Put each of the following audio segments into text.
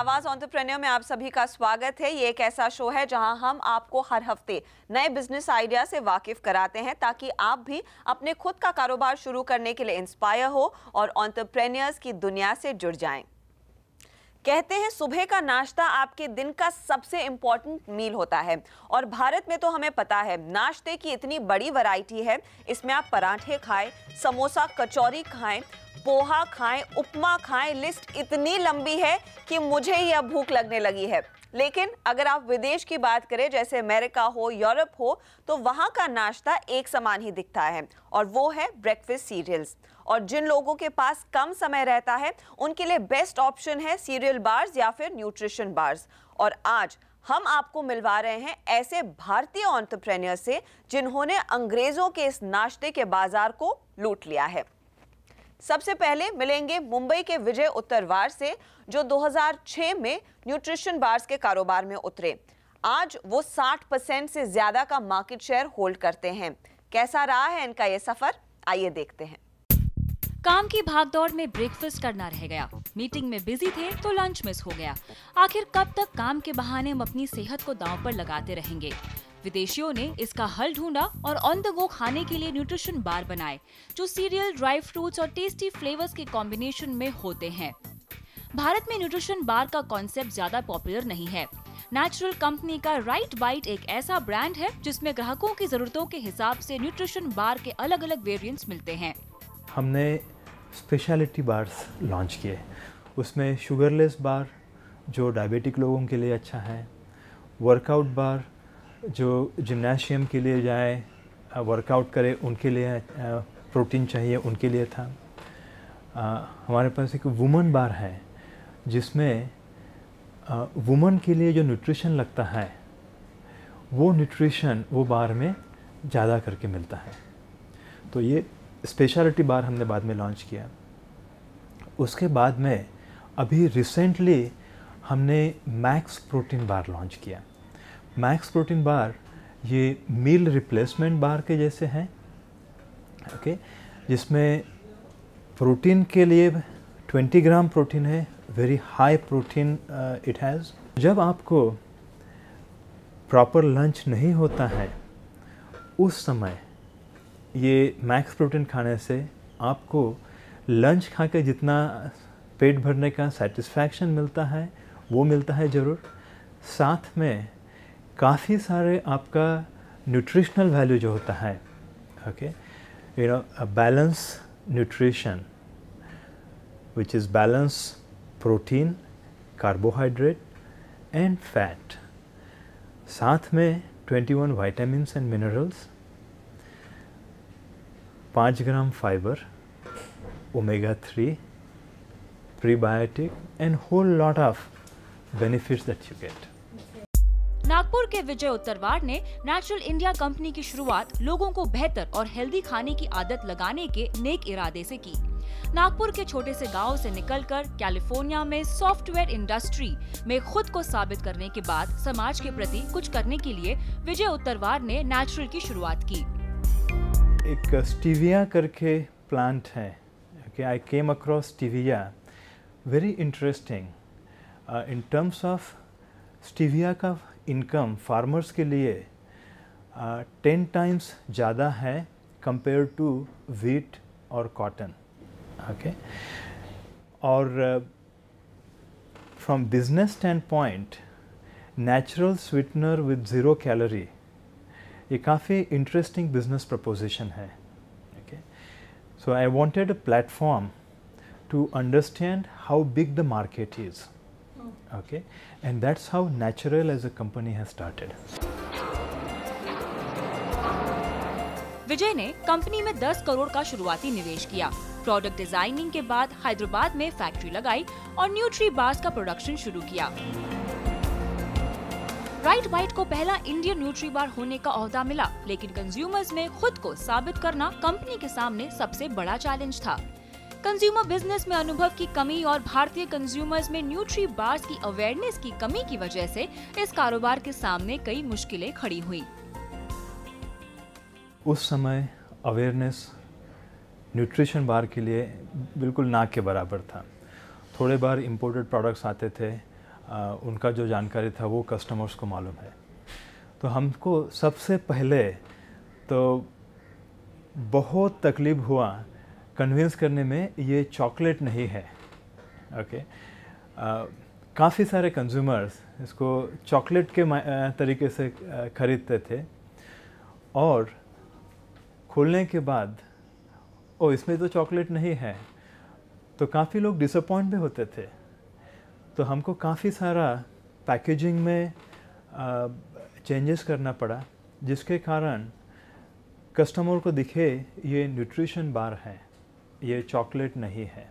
आवाज एंटरप्रेन्योर में आप सभी का स्वागत है। ये एक ऐसा शो है जहां हम आपको हर हफ्ते नए बिजनेस आइडिया से वाकिफ कराते हैं ताकि आप भी अपने खुद का कारोबार शुरू करने के लिए इंस्पायर हो और एंटरप्रेन्योर्स की दुनिया से जुड़ जाएं। कहते हैं सुबह का नाश्ता आपके दिन का सबसे इंपॉर्टेंट मील होता है और भारत में तो हमें पता है नाश्ते की इतनी बड़ी वैरायटी है। इसमें आप पराठे खाएं, समोसा कचौरी खाएं, पोहा खाएं, उपमा खाएं, लिस्ट इतनी लंबी है कि मुझे ही अब भूख लगने लगी है। लेकिन अगर आप विदेश की बात करें जैसे अमेरिका हो, यूरोप हो, तो वहां का नाश्ता एक समान ही दिखता है और वो है ब्रेकफास्ट सीरियल्स। और जिन लोगों के पास कम समय रहता है उनके लिए बेस्ट ऑप्शन है सीरियल बार्स या फिर न्यूट्रिशन बार्स। और आज हम आपको मिलवा रहे हैं ऐसे भारतीय एंटरप्रेन्योर से जिन्होंने अंग्रेजों के इस नाश्ते के बाजार को लूट लिया है। सबसे पहले मिलेंगे मुंबई के विजय उत्तरवार से जो 2006 में न्यूट्रिशन बार्स के कारोबार में उतरे। आज वो 60% से ज्यादा का मार्केट शेयर होल्ड करते हैं। कैसा रहा है इनका ये सफर, आइए देखते हैं। काम की भागदौड़ में ब्रेकफास्ट करना रह गया, मीटिंग में बिजी थे तो लंच मिस हो गया। आखिर कब तक काम के बहाने हम अपनी सेहत को दांव पर लगाते रहेंगे? विदेशियों ने इसका हल ढूंढा और ऑन द गो खाने के लिए न्यूट्रिशन बार बनाए जो सीरियल, ड्राई फ्रूट्स और टेस्टी फ्लेवर्स के कॉम्बिनेशन में होते हैं। भारत में न्यूट्रिशन बार का कॉन्सेप्ट ज्यादा पॉपुलर नहीं है। नेचुरल कंपनी का राइट बाइट एक ऐसा ब्रांड है जिसमें ग्राहकों की जरूरतों के हिसाब से न्यूट्रिशन बार के अलग अलग वेरिएंट्स मिलते हैं। हमने स्पेशलिटी बार्स लॉन्च किए, उसमें शुगरलेस बार जो डायबिटिक लोगों के लिए अच्छा है, वर्कआउट बार जो जिम्नाशियम के लिए जाए, वर्कआउट करे उनके लिए प्रोटीन चाहिए उनके लिए था। हमारे पास एक वुमन बार है जिसमें वुमन के लिए जो न्यूट्रिशन लगता है वो न्यूट्रिशन वो बार में ज़्यादा करके मिलता है। तो ये स्पेशलिटी बार हमने बाद में लॉन्च किया। उसके बाद में अभी रिसेंटली हमने मैक्स प्रोटीन बार लॉन्च किया। मैक्स प्रोटीन बार ये मील रिप्लेसमेंट बार के जैसे हैं, ओके, जिसमें प्रोटीन के लिए 20 ग्राम प्रोटीन है, very high protein it has. जब आपको प्रॉपर लंच नहीं होता है उस समय ये मैक्स प्रोटीन खाने से आपको लंच खा के जितना पेट भरने का सेटिस्फैक्शन मिलता है वो मिलता है ज़रूर, साथ में काफ़ी सारे आपका न्यूट्रिशनल वैल्यू जो होता है, okay, you know, a balance nutrition which is balance protein, carbohydrate and fat, साथ में 21 vitamins and minerals, 5 gram fibre, omega 3, prebiotic and whole lot of benefits that you get. Nagpur के विजय उत्तरवार ने नेचुरल इंडिया कंपनी की शुरुआत लोगों को बेहतर और हेल्दी खाने की आदत लगाने के नेक इरादे से की। नागपुर के छोटे से गांव से निकलकर कैलिफोर्निया में सॉफ्टवेयर इंडस्ट्री में खुद को साबित करने के बाद समाज के प्रति कुछ करने के लिए विजय उत्तरवार ने नेचुरल की शुरुआत की। एक स्टीविया करके प्लांट है, okay, I came across stevia, very interesting. In terms of stevia का इनकम फार्मर्स के लिए 10 टाइम्स ज़्यादा है कंपेयर टू वीट और कॉटन, ओके। और from business standpoint natural sweetener with 0 calorie, ये काफ़ी इंटरेस्टिंग बिजनेस प्रपोजिशन है, okay. So I wanted a platform to understand how big the market is, okay, and that's how Natural as a company has started. विजय ने company में 10 करोड़ का शुरुआती निवेश किया। Product designing के बाद हैदराबाद में फैक्ट्री लगाई और न्यूट्री बार्स का प्रोडक्शन शुरू किया। राइट बाइट को पहला इंडियन न्यूट्री बार होने का ओहदा मिला, लेकिन कंज्यूमर्स में खुद को साबित करना कंपनी के सामने सबसे बड़ा चैलेंज था। कंज्यूमर बिजनेस में अनुभव की कमी और भारतीय कंज्यूमर्स में न्यूट्री बार्स की अवेयरनेस की कमी की वजह से इस कारोबार के सामने कई मुश्किलें खड़ी हुई। उस समय अवेयरनेस न्यूट्रिशन बार के लिए बिल्कुल ना के बराबर था। थोड़े बार इंपोर्टेड प्रोडक्ट्स आते थे, उनका जो जानकारी था वो कस्टमर्स को मालूम है। तो हमको सबसे पहले तो बहुत तकलीफ हुआ कन्विंस करने में ये चॉकलेट नहीं है। ओके, काफ़ी सारे कंज्यूमर्स इसको चॉकलेट के तरीके से ख़रीदते थे और खोलने के बाद ओ इसमें तो चॉकलेट नहीं है, तो काफ़ी लोग डिसअपॉइंट भी होते थे। तो हमको काफ़ी सारा पैकेजिंग में चेंजेस करना पड़ा, जिसके कारण कस्टमर को दिखे ये न्यूट्रिशन बार है, ये चॉकलेट नहीं है।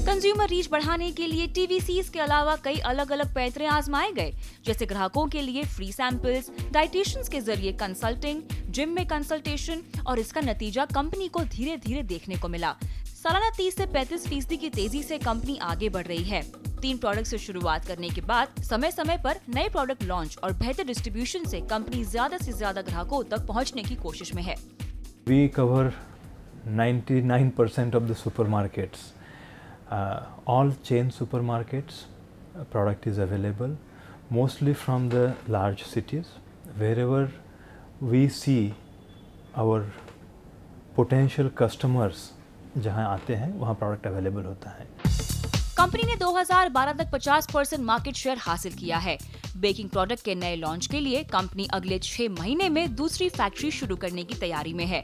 कंज्यूमर रीच बढ़ाने के लिए टीवीसीज के अलावा कई अलग अलग पैतरे आजमाए गए, जैसे ग्राहकों के लिए फ्री सैंपल्स, डाइटिशियंस के जरिए कंसल्टिंग, जिम में कंसल्टेशन, और इसका नतीजा कंपनी को धीरे धीरे देखने को मिला। सालाना 30 से 35% की तेजी से कंपनी आगे बढ़ रही है। 3 प्रोडक्ट से शुरुआत करने के बाद समय समय पर नए प्रोडक्ट लॉन्च और बेहतर डिस्ट्रीब्यूशन से कंपनी ज्यादा से ज्यादा ग्राहकों तक पहुंचने की कोशिश में है। We cover 99% of the supermarkets. All chain supermarkets, product is available, mostly from the large cities. Wherever we see our potential customers जहाँ आते हैं वहाँ प्रोडक्ट अवेलेबल होता है। कंपनी ने 2012 तक 50% मार्केट शेयर हासिल किया है। बेकिंग प्रोडक्ट के नए लॉन्च के लिए कंपनी अगले 6 महीने में दूसरी फैक्ट्री शुरू करने की तैयारी में है।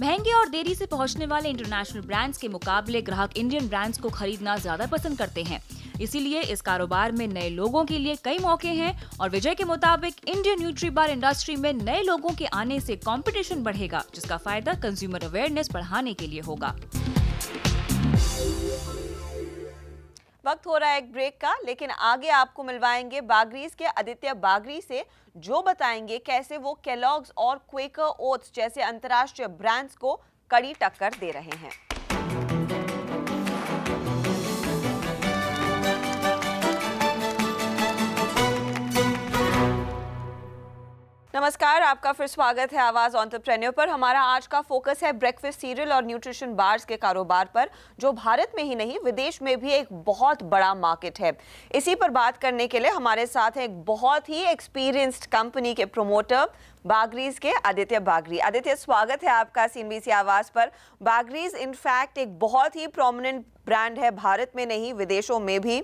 महंगे और देरी से पहुंचने वाले इंटरनेशनल ब्रांड्स के मुकाबले ग्राहक इंडियन ब्रांड्स को खरीदना ज्यादा पसंद करते हैं। इसीलिए इस कारोबार में नए लोगों के लिए कई मौके हैं और विजय के मुताबिक इंडियन न्यूट्री बार इंडस्ट्री में नए लोगों के आने से कंपटीशन बढ़ेगा, जिसका फायदा कंज्यूमर अवेयरनेस बढ़ाने के लिए होगा। वक्त हो रहा है एक ब्रेक का, लेकिन आगे आपको मिलवाएंगे बागरीज के आदित्य बागरी से, जो बताएंगे कैसे वो केलॉग्स और क्वेकर ओट्स जैसे अंतर्राष्ट्रीय ब्रांड्स को कड़ी टक्कर दे रहे हैं। नमस्कार, आपका फिर स्वागत है आवाज एंटरप्रेन्योर पर। हमारा आज का फोकस है ब्रेकफास्ट सीरियल और न्यूट्रिशन बार्स के कारोबार पर, जो भारत में ही नहीं विदेश में भी एक बहुत बड़ा मार्केट है। इसी पर बात करने के लिए हमारे साथ हैं एक बहुत ही एक्सपीरियंस्ड कंपनी के प्रोमोटर बागरीज के आदित्य बागरी। आदित्य, स्वागत है आपका CNBC आवाज पर। बागरीज इनफैक्ट एक बहुत ही प्रोमिनेंट ब्रांड है, भारत में नहीं विदेशों में भी।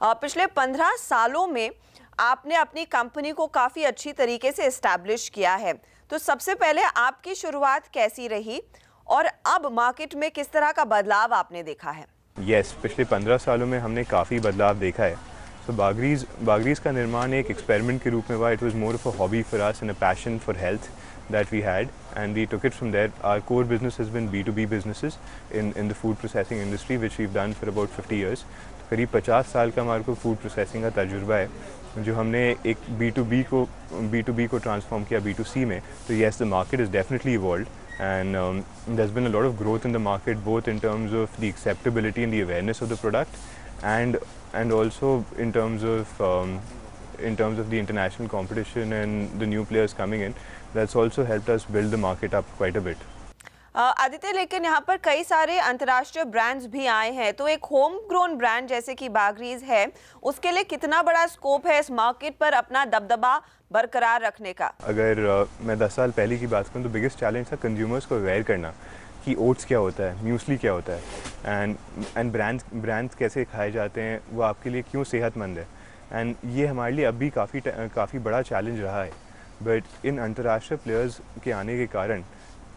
पिछले 15 सालों में आपने अपनी कंपनी को काफ़ी अच्छी तरीके से एस्टैब्लिश किया है। तो सबसे पहले आपकी शुरुआत कैसी रही और अब मार्केट में किस तरह का बदलाव आपने देखा है? यस, पिछले 15 सालों में हमने काफ़ी बदलाव देखा है। तो बागरीज का निर्माण एक एक्सपेरिमेंट के रूप में हुआ। It was more of a hobby for us and a passion for health that we had, and we took it from there. Our core business has been B2B businesses in the food processing industry, which we've done for about 50 years. तो करीब 50 साल का हमारे को food processing का तजुर्बा है, जो हमने एक B2B को ट्रांसफॉर्म किया B2C में। तो yes, the market is definitely evolved, and there's been a lot of growth in the market, both in terms of the acceptability and the awareness of the product, and also in terms of the international competition and the new players coming in. That's also helped us build the market up quite a bit. Aditya, लेकिन यहाँ पर कई सारे अंतर्राष्ट्रीय brands भी आए हैं, तो एक होम ग्रोन ब्रांड जैसे कि बागरीज है, उसके लिए कितना बड़ा स्कोप है इस मार्केट पर अपना दबदबा बरकरार रखने का? अगर मैं 10 साल पहले की बात करूँ तो बिगेस्ट चैलेंज था कंज्यूमर्स को अवेयर करना कि ओट्स क्या होता है, म्यूसली क्या होता है, एंड ब्रांड्स कैसे खाए जाते हैं, वो आपके लिए क्यों सेहतमंद है। एंड ये हमारे लिए अब भी काफ़ी बड़ा चैलेंज रहा है। बट इन अंतर्राष्ट्रीय प्लेयर्स के आने के कारण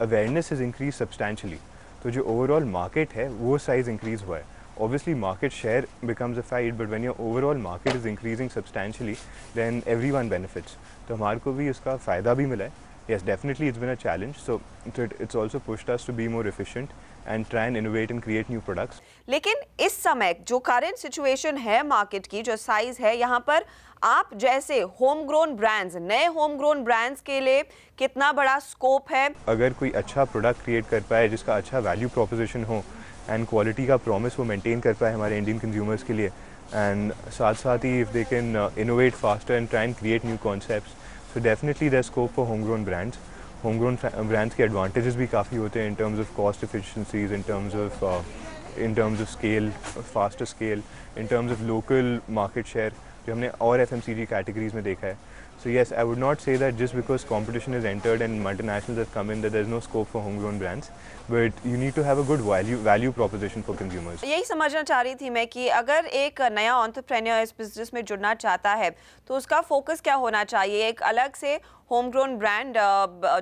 अवेयरनेस इज़ इंक्रीज सब्सटैंशियली। तो जो ओवरऑल मार्केट है वो साइज़ इंक्रीज़ हुआ है। Obviously market share becomes a fight, but when your overall market is increasing substantially, then everyone benefits. तो हमारे को भी उसका फ़ायदा भी मिला है। Yes, definitely it's been a challenge. So it's also pushed us to be more efficient and try and innovate and create new products. लेकिन इस समय जो करंट सिचुएशन है मार्केट की, जो साइज है, यहाँ पर आप जैसे होम ग्रोन ब्रांड्स, नए होम ग्रोन ब्रांड्स के लिए कितना बड़ा स्कोप है? अगर कोई अच्छा प्रोडक्ट क्रिएट कर पाए जिसका अच्छा वैल्यू प्रोपोजिशन हो एंड क्वालिटी का प्रॉमिस वो मेंटेन कर पाए हमारे इंडियन कंज्यूमर्स के लिए, एंड साथ ही if they can innovate faster and try and create new concepts, so definitely there scope for home grown brands. Home grown brands के एडवांटेजेस भी काफ़ी होते हैं in terms of cost efficiencies, in terms of scale, faster scale, in terms of local market share. जो हमने और FMCG categories में देखा है. So yes, I would not say that just because competition is entered and multinationals have come in that there's no scope for homegrown brands, but you need to have a good value proposition for consumers. यही समझना चाह रही थी मैं कि अगर एक नया एंटरप्रेन्योर इस बिजनेस में जुड़ना चाहता है तो उसका फोकस क्या होना चाहिए? एक अलग से होमग्रोन ब्रांड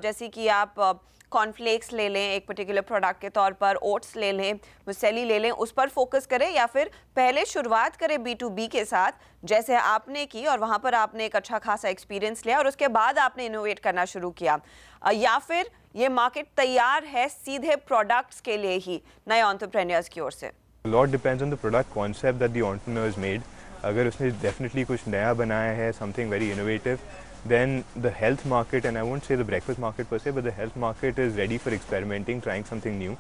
जैसे कि आप कॉर्नफ्लेक्स ले लें एक पर्टिकुलर प्रोडक्ट के तौर पर, ओट्स ले लें, मुसेली ले लें, उस पर फोकस करें, या फिर पहले शुरुआत करें B2B के साथ जैसे आपने की और वहाँ पर आपने एक अच्छा खासा एक्सपीरियंस लिया और उसके बाद आपने इनोवेट करना शुरू किया, या फिर ये मार्केट तैयार है सीधे प्रोडक्ट्स के लिए ही नए एंटरप्रेन्योर्स की ओर से? A lot depends on the product concept that the entrepreneur has made. अगर उसने definitely कुछ नया बनाया है, something very innovative, then the health market, and I won't say the breakfast market per se, but the health market is ready for experimenting, trying something new.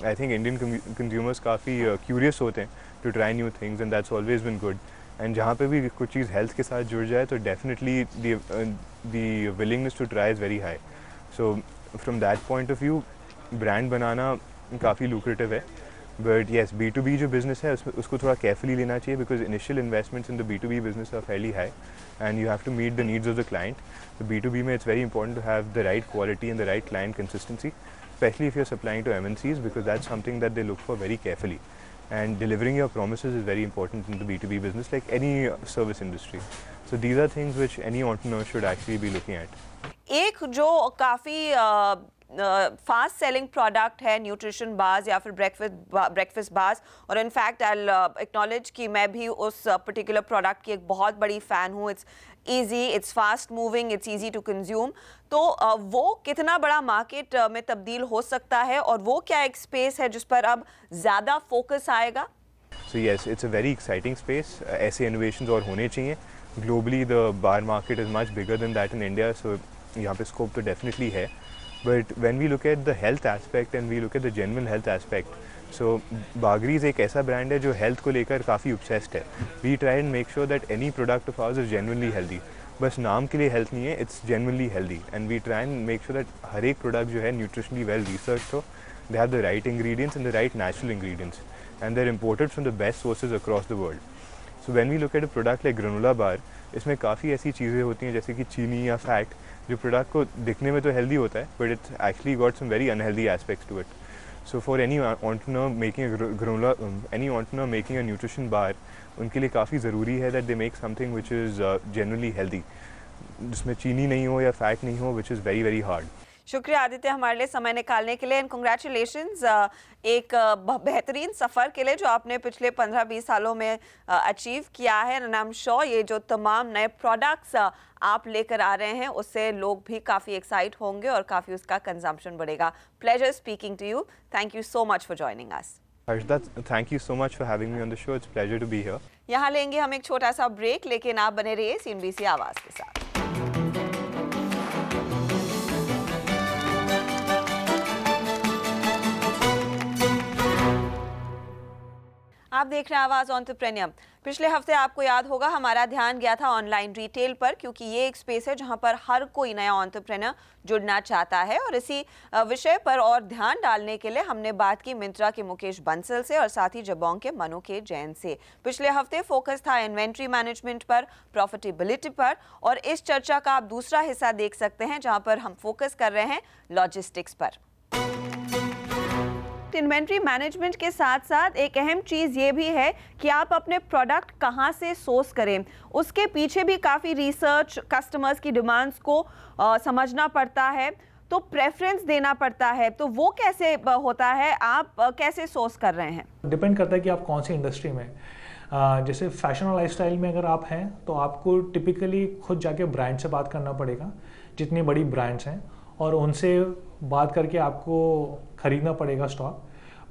I think Indian consumers काफ़ी curious होते हैं to try new things, and that's always been good. And जहाँ पे भी कुछ चीज़ health के साथ जुड़ जाए तो definitely the willingness to try is very high. So from that point of view, brand बनाना काफ़ी lucrative है. But yes, B2B जो business है उसको थोड़ा carefully लेना चाहिए because initial investments in the B2B business are fairly high and you have to meet the needs of the client. So B2B में it's very important to have the right quality and the right client consistency, especially if you're supplying to MNCs because that's something that they look for very carefully. And delivering your promises is very important in the B2B business like any service industry. So these are things which any entrepreneur should actually be looking at. एक जो काफ़ी fast selling product है nutrition bars या फिर breakfast bars, और in fact I acknowledge कि मैं भी उस पर्टिकुलर प्रोडक्ट की एक बहुत बड़ी फ़ैन हूँ. It's easy, it's fast moving, it's easy to consume. तो वो कितना बड़ा मार्केट में तब्दील हो सकता है और वो क्या एक स्पेस है जिस पर अब ज़्यादा फोकस आएगा? So yes, it's a very exciting space. ऐसे innovations और होने चाहिए. Globally, the bar market is much bigger than that in India, so यहाँ पे scope तो definitely है. But when we look at the health aspect and we look at the genuine health aspect, so Bagrees एक ऐसा brand है जो health को लेकर काफ़ी obsessed है. We try and make sure that any product of ours is genuinely healthy. बस नाम के लिए health नहीं है, it's genuinely healthy. And we try and make sure that हर एक product जो है nutritionally well researched हो, they have the right ingredients and the right natural ingredients. And they're imported from the best sources across the world. So when we look at a product like granola bar, इसमें काफ़ी ऐसी चीज़ें होती हैं जैसे कि चीनी या फैट जो प्रोडक्ट को दिखने में तो हेल्दी होता है but it's actually got some very unhealthy aspects to it. So for any entrepreneur making a nutrition bar, उनके लिए काफ़ी ज़रूरी है that they make something which is genuinely healthy, जिसमें चीनी नहीं हो या फैट नहीं हो, which is very very hard. शुक्रिया आदित्य हमारे लिए समय निकालने के लिए, एंड कंग्रेचुलेशंस एक बेहतरीन सफ़र के लिए जो आपने पिछले 15-20 सालों में अचीव किया है. एंड आई एम श्योर ये जो तमाम नए प्रोडक्ट्स आप लेकर आ रहे हैं उससे लोग भी काफ़ी एक्साइट होंगे और काफ़ी उसका कंजम्पशन बढ़ेगा. Pleasure speaking to you. Thank you so much for joining us. Harshda, thank you so much for having me on the show. It's a pleasure to be here. यहाँ लेंगे हम एक छोटा सा ब्रेक, लेकिन आप बने रहिए CNBC आवाज़ के साथ. आप देख रहे हैं आवाज़ एंटरप्रेन्योर. पिछले हफ्ते आपको याद होगा हमारा ध्यान गया था ऑनलाइन रिटेल पर, क्योंकि ये एक स्पेस है जहां पर हर कोई नया एंटरप्रेन्योर जुड़ना चाहता है. और इसी विषय पर और ध्यान डालने के लिए हमने बात की मिंत्रा के मुकेश बंसल से और साथ ही जबोंग के मनु के जैन से. पिछले हफ्ते फोकस था इन्वेंट्री मैनेजमेंट पर, प्रॉफिटेबिलिटी पर, और इस चर्चा का आप दूसरा हिस्सा देख सकते हैं जहाँ पर हम फोकस कर रहे हैं लॉजिस्टिक्स पर. इन्वेंट्री मैनेजमेंट के साथ साथ एक अहम चीज़ ये भी है कि आप अपने प्रोडक्ट कहाँ से सोर्स करें. उसके पीछे भी काफ़ी रिसर्च, कस्टमर्स की डिमांड्स को समझना पड़ता है, तो प्रेफरेंस देना पड़ता है. तो वो कैसे होता है, आप कैसे सोर्स कर रहे हैं? डिपेंड करता है कि आप कौन सी इंडस्ट्री में. जैसे फैशन और लाइफस्टाइल में अगर आप हैं तो आपको टिपिकली खुद जाके ब्रांड से बात करना पड़ेगा, जितनी बड़ी ब्रांड्स हैं, और उनसे बात करके आपको ख़रीदना पड़ेगा स्टॉक.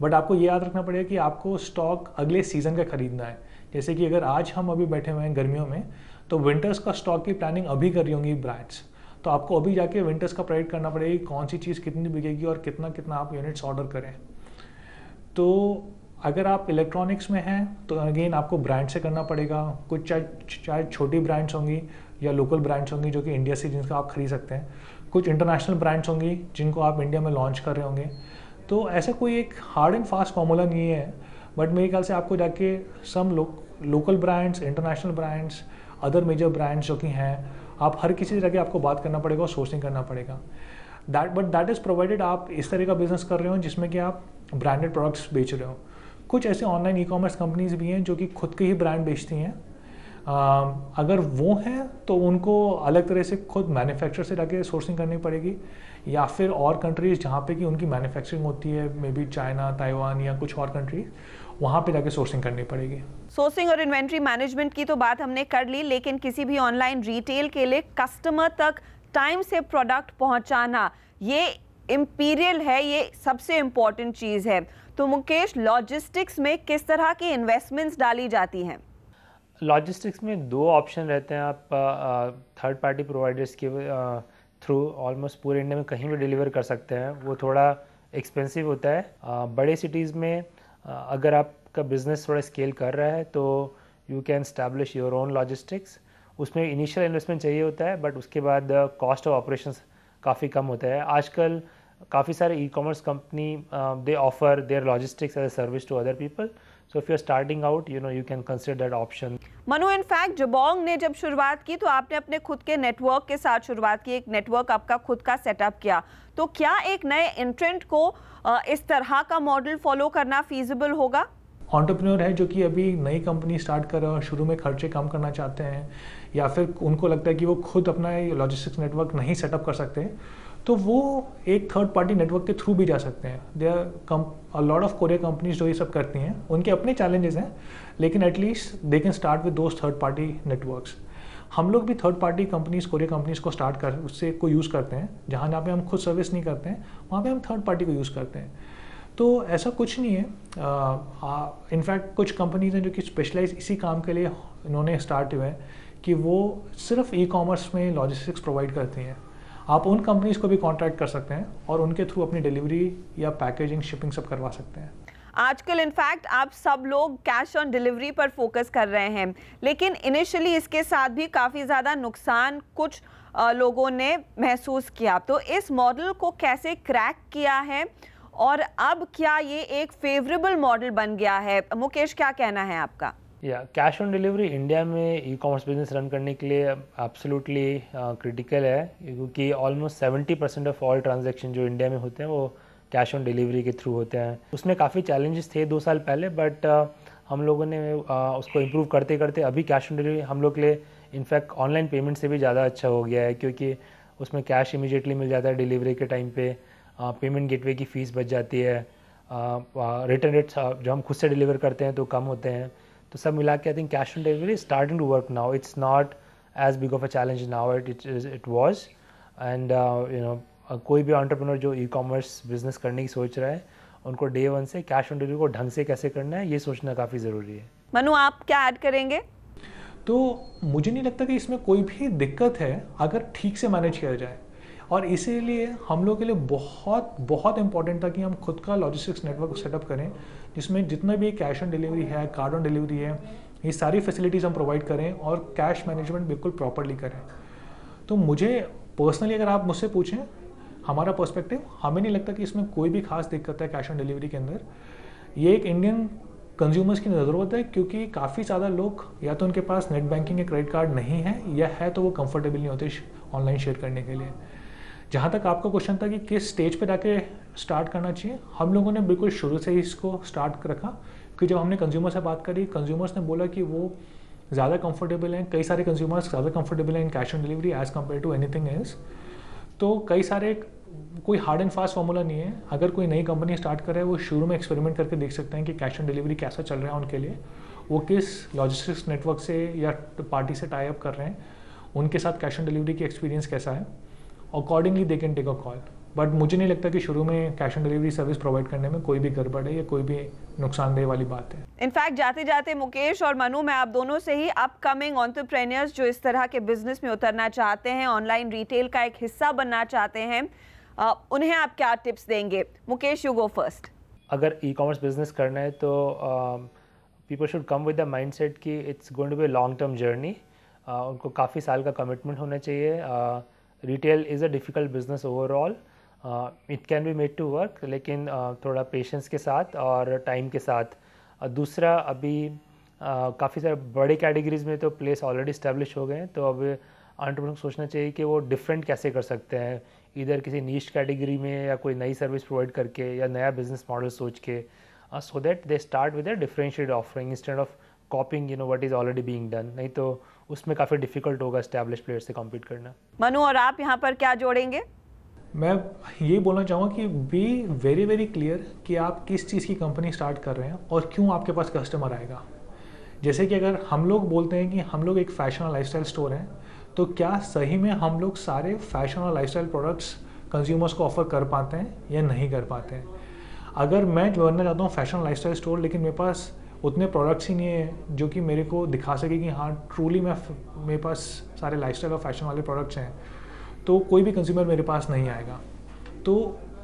बट आपको ये याद रखना पड़ेगा कि आपको स्टॉक अगले सीज़न का ख़रीदना है. जैसे कि अगर आज हम अभी बैठे हुए हैं गर्मियों में, तो विंटर्स का स्टॉक की प्लानिंग अभी कर रही होंगी ब्रांड्स. तो आपको अभी जाके विंटर्स का प्रेडिक्ट करना पड़ेगा कि कौन सी चीज़ कितनी बिकेगी और कितना कितना आप यूनिट्स ऑर्डर करें. तो अगर आप इलेक्ट्रॉनिक्स में हैं तो अगेन आपको ब्रांड से करना पड़ेगा. कुछ चाहे छोटी ब्रांड्स होंगी या लोकल ब्रांड्स होंगी जो कि इंडिया से जिनका आप खरीद सकते हैं. कुछ इंटरनेशनल ब्रांड्स होंगी जिनको आप इंडिया में लॉन्च कर रहे होंगे. तो ऐसा कोई एक हार्ड एंड फास्ट फार्मूला नहीं है, बट मेरे ख्याल से आपको जाके some local brands, international brands, other major brands जो कि हैं, आप हर किसी तरह के आपको बात करना पड़ेगा और सोर्सिंग करना पड़ेगा। दैट इज़ प्रोवाइडेड आप इस तरह का बिजनेस कर रहे हो जिसमें कि आप ब्रांडेड प्रोडक्ट्स बेच रहे हो। कुछ ऐसे ऑनलाइन ई कॉमर्स कंपनीज भी हैं जो कि खुद के ही ब्रांड बेचती हैं। अगर वो हैं तो उनको अलग तरह से खुद मैन्युफैक्चर से जाके सोर्सिंग करनी पड़ेगी, या फिर और कंट्रीज़ जहाँ पे कि उनकी मैन्युफैक्चरिंग होती है, मे बी चाइना, ताइवान या कुछ और कंट्रीज, वहाँ पे जाके सोर्सिंग करनी पड़ेगी। सोर्सिंग और इन्वेंट्री मैनेजमेंट की तो बात हमने कर ली, लेकिन किसी भी ऑनलाइन रिटेल के लिए कस्टमर तक टाइम से प्रोडक्ट पहुंचाना ये इंपीरियल है, ये सबसे इम्पोर्टेंट चीज़ है। तो मुकेश, लॉजिस्टिक्स में किस तरह की इन्वेस्टमेंट्स डाली जाती हैं? लॉजिस्टिक्स में दो ऑप्शन रहते हैं। आप थर्ड पार्टी प्रोवाइडर्स के थ्रू ऑलमोस्ट पूरे इंडिया में कहीं भी डिलीवर कर सकते हैं। वो थोड़ा एक्सपेंसिव होता है। बड़े सिटीज़ में अगर आपका बिजनेस थोड़ा स्केल कर रहा है तो you can establish your own logistics. उसमें इनिशियल इन्वेस्टमेंट चाहिए होता है, बट उसके बाद कॉस्ट ऑफ ऑपरेशंस काफ़ी कम होता है। आजकल काफ़ी सारे e commerce company they offer their logistics as a service to other people. So if you're starting out, you can consider that option. Manu, in fact Jabong ने जब शुरुआत की तो आपने अपने खुद के नेटवर्क के साथ शुरुआत की, एक नेटवर्क आपका खुद का सेटअप किया। तो क्या एक नए एंट्रेंट को इस तरह का मॉडल फॉलो करना फीजिबल होगा? एंटरप्रेन्योर है जो कि अभी नई कंपनी स्टार्ट कर रहे हैं और शुरू में खर्चे कम करना चाहते हैं, या फिर उनको लगता है कि वो खुद अपना लॉजिस्टिक्स नेटवर्क नहीं सेटअप कर सकते, तो वो एक थर्ड पार्टी नेटवर्क के थ्रू भी जा सकते हैं। They are lot of courier companies जो ये सब करती हैं, उनके अपने चैलेंजेस हैं, लेकिन at least they can start with those third party networks. हम लोग भी third party companies, courier companies को स्टार्ट कर उससे को यूज़ करते हैं। जहाँ पे हम खुद सर्विस नहीं करते हैं, वहाँ पे हम थर्ड पार्टी को यूज़ करते हैं। तो ऐसा कुछ नहीं है। इनफैक्ट कुछ कंपनीज हैं जो कि स्पेशलाइज इसी काम के लिए इन्होंने स्टार्ट हुए हैं कि वो सिर्फ ई कॉमर्स में लॉजिस्टिक्स प्रोवाइड करती हैं। आप उन कंपनीज को भी कॉन्ट्रैक्ट कर सकते हैं और उनके थ्रू अपनी डिलीवरी या पैकेजिंग, शिपिंग सब करवा सकते हैं। आजकल इनफैक्ट आप सब लोग कैश ऑन डिलीवरी पर फोकस कर रहे हैं, लेकिन इनिशियली इसके साथ भी काफ़ी ज़्यादा नुकसान कुछ लोगों ने महसूस किया। तो इस मॉडल को कैसे क्रैक किया है और अब क्या ये एक फेवरेबल मॉडल बन गया है? मुकेश, क्या कहना है आपका? कैश ऑन डिलीवरी इंडिया में ई कॉमर्स बिजनेस रन करने के लिए एब्सोल्युटली क्रिटिकल है, क्योंकि ऑलमोस्ट 70% ऑफ ऑल ट्रांजैक्शन जो इंडिया में होते हैं वो कैश ऑन डिलीवरी के थ्रू होते हैं। उसमें काफ़ी चैलेंजेस थे 2 साल पहले, बट हम लोगों ने उसको इम्प्रूव करते करते अभी कैश ऑन डिलीवरी हम लोग के लिए इनफैक्ट ऑनलाइन पेमेंट से भी ज़्यादा अच्छा हो गया है, क्योंकि उसमें कैश इमीडिएटली मिल जाता है डिलीवरी के टाइम पे। पेमेंट गेटवे की फ़ीस बच जाती है, रिटर्न रेट्स जो हम खुद से डिलीवर करते हैं तो कम होते हैं। तो सब मिला के I think cash on delivery starting to work now. It's not as big of a challenge now it was. And कोई भी एंटरप्रेन्योर जो ई कॉमर्स बिजनेस करने की सोच रहा है, उनको डे 1 से कैश ऑन डिलीवरी को ढंग से कैसे करना है ये सोचना काफ़ी ज़रूरी है। मनु, आप क्या ऐड करेंगे? तो मुझे नहीं लगता कि इसमें कोई भी दिक्कत है अगर ठीक से मैनेज किया जाए, और इसीलिए हम लोग के लिए बहुत बहुत इंपॉर्टेंट था कि हम खुद का लॉजिस्टिक्स नेटवर्क सेटअप करें, जिसमें जितना भी कैश ऑन डिलीवरी है, कार्ड ऑन डिलीवरी है, ये सारी फैसिलिटीज़ हम प्रोवाइड करें और कैश मैनेजमेंट बिल्कुल प्रॉपरली करें। तो मुझे पर्सनली अगर आप मुझसे पूछें हमारा पर्सपेक्टिव, हमें नहीं लगता कि इसमें कोई भी खास दिक्कत है कैश ऑन डिलीवरी के अंदर। ये एक इंडियन कंज्यूमर्स की ज़रूरत है, क्योंकि काफ़ी ज़्यादा लोग या तो उनके पास नेट बैंकिंग या क्रेडिट कार्ड नहीं है, या है तो वो कंफर्टेबल नहीं होते ऑनलाइन शेयर करने के लिए। जहाँ तक आपका क्वेश्चन था कि किस स्टेज पे जाके स्टार्ट करना चाहिए, हम लोगों ने बिल्कुल शुरू से ही इसको स्टार्ट रखा, कि जब हमने कंज्यूमर से बात करी, कंज्यूमर्स ने बोला कि वो ज़्यादा कंफर्टेबल हैं, कई सारे कंज्यूमर्स ज़्यादा कंफर्टेबल हैं in cash on delivery as compare to anything else. तो कई सारे, कोई हार्ड एंड फास्ट फार्मूला नहीं है। अगर कोई नई कंपनी स्टार्ट कर रहा है, वो शुरू में एक्सपेरिमेंट करके देख सकते हैं कि कैश ऑन डिलीवरी कैसा चल रहा है उनके लिए, वो किस लॉजिस्टिक्स नेटवर्क से या पार्टी से टाई अप कर रहे हैं, उनके साथ कैश ऑन डिलीवरी की एक्सपीरियंस कैसा है, accordingly they can take a call. But मुझे नहीं लगता कि शुरू में cash on delivery service provide करने में कोई भी गड़बड़ है या कोई भी नुकसानदेह वाली बात है। इनफैक्ट जाते जाते मुकेश और मनु, मैं आप दोनों से ही अपकमिंग एंटरप्रेन्योर्स जो इस तरह के बिजनेस में उतरना चाहते हैं, ऑनलाइन रिटेल का एक हिस्सा बनना चाहते हैं, उन्हें आप क्या टिप्स देंगे? Mukesh, you go first. अगर ई कॉमर्स बिजनेस करना है तो people should come with the mindset कि it's going to be long term journey. उनको काफ़ी साल का कमिटमेंट होना चाहिए। Retail is a difficult business overall. It can be made to work, लेकिन थोड़ा पेशेंस के साथ और टाइम के साथ। दूसरा, अभी काफ़ी सारे बड़े कैटेगरीज में तो प्लेस ऑलरेडी इस्टेब्लिश हो गए हैं, तो अब एंटरप्रेन्योर को सोचना चाहिए कि वो डिफरेंट कैसे कर सकते हैं, इधर किसी नीश कैटेगरी में या कोई नई सर्विस प्रोवाइड करके या नया बिजनेस मॉडल सोच के, so that they start with a differentiated offering instead of कॉपिंग what is already being done. नहीं तो उसमें काफ़ी डिफिकल्ट होगा एस्टैब्लिश प्लेयर से कम्पीट करना। मनु, और आप यहाँ पर क्या जोड़ेंगे? मैं ये बोलना चाहूँगा कि बी वेरी वेरी क्लियर कि आप किस चीज़ की कंपनी स्टार्ट कर रहे हैं और क्यों आपके पास कस्टमर आएगा। जैसे कि अगर हम लोग बोलते हैं कि हम लोग एक फैशन और लाइफस्टाइल स्टोर हैं, तो क्या सही में हम लोग सारे फैशन और लाइफस्टाइल प्रोडक्ट्स कंज्यूमर्स को ऑफर कर पाते हैं या नहीं कर पाते हैं। अगर मैं बनना चाहता हूँ फैशन और लाइफस्टाइल स्टोर, लेकिन मेरे पास उतने प्रोडक्ट्स ही नहीं है जो कि मेरे को दिखा सके कि हाँ ट्रूली मेरे पास सारे लाइफस्टाइल और फैशन वाले प्रोडक्ट्स हैं, तो कोई भी कंज्यूमर मेरे पास नहीं आएगा। तो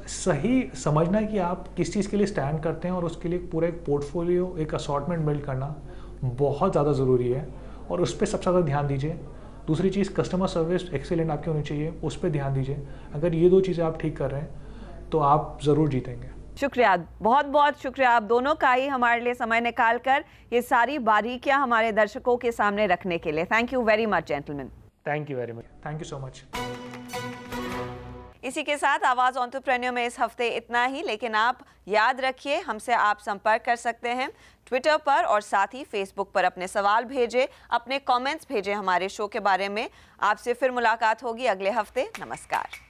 सही समझना है कि आप किस चीज़ के लिए स्टैंड करते हैं और उसके लिए पूरा एक पोर्टफोलियो, एक असॉर्टमेंट बिल्ड करना बहुत ज़्यादा ज़रूरी है और उस पर सबसे ज़्यादा ध्यान दीजिए। दूसरी चीज़, कस्टमर सर्विस एक्सीलेंट आपकी होनी चाहिए, उस पर ध्यान दीजिए। अगर ये 2 चीज़ें आप ठीक कर रहे हैं तो आप ज़रूर जीतेंगे। शुक्रिया, बहुत बहुत शुक्रिया आप दोनों का ही हमारे लिए समय निकालकर ये सारी बारीकियां हमारे दर्शकों के सामने रखने के लिए। Thank you very much gentleman. Thank you very much. Thank you so much. इसी के साथ आवाज़ एंटरप्रेन्योर में इस हफ्ते इतना ही, लेकिन आप याद रखिए हमसे आप संपर्क कर सकते हैं ट्विटर पर और साथ ही फेसबुक पर। अपने सवाल भेजें, अपने कमेंट्स भेजें हमारे शो के बारे में। आपसे फिर मुलाकात होगी अगले हफ्ते। नमस्कार।